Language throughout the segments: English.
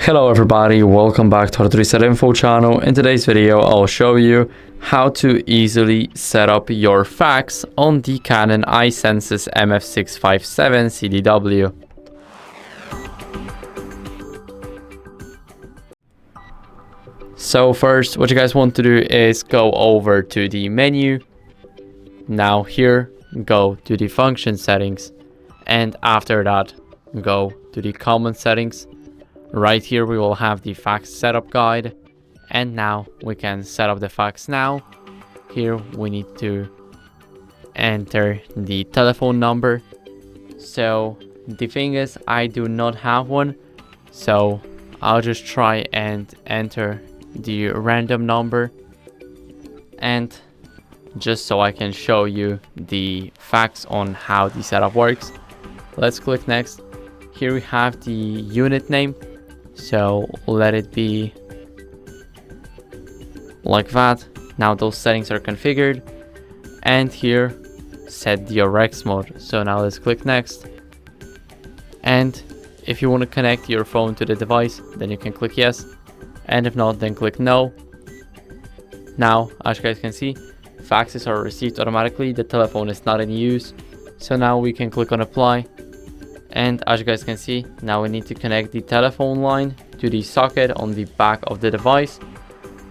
Hello everybody, welcome back to hardreset.info channel. In today's video, I'll show you how to easily set up your fax on the CANON i-SENSYS MF657Cdw. So first, what you guys want to do is go over to the menu. Now here, go to the function settings, and after that, go to the common settings. Right here we will have the fax setup guide, and now we can set up the fax now. Here we need to enter the telephone number. So the thing is, I do not have one, so I'll just try and enter the random number, and just so I can show you the facts on how the setup works, let's click next. Here we have the unit name, so let it be like that. Now those settings are configured, and here set the OREX mode. So now let's click next, and if you want to connect your phone to the device, then you can click yes, and if not, then click no. Now as you guys can see, faxes are received automatically, the telephone is not in use. So now we can click on apply, and as you guys can see, now we need to connect the telephone line to the socket on the back of the device,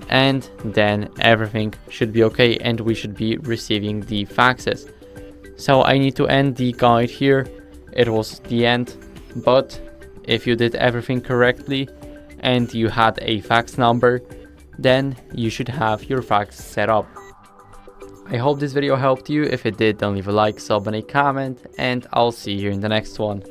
and then everything should be okay and we should be receiving the faxes. So I need to end the guide here. It was the end, but if you did everything correctly and you had a fax number, then you should have your fax set up. I hope this video helped you. If it did, then leave a like, sub, and a comment, and I'll see you in the next one.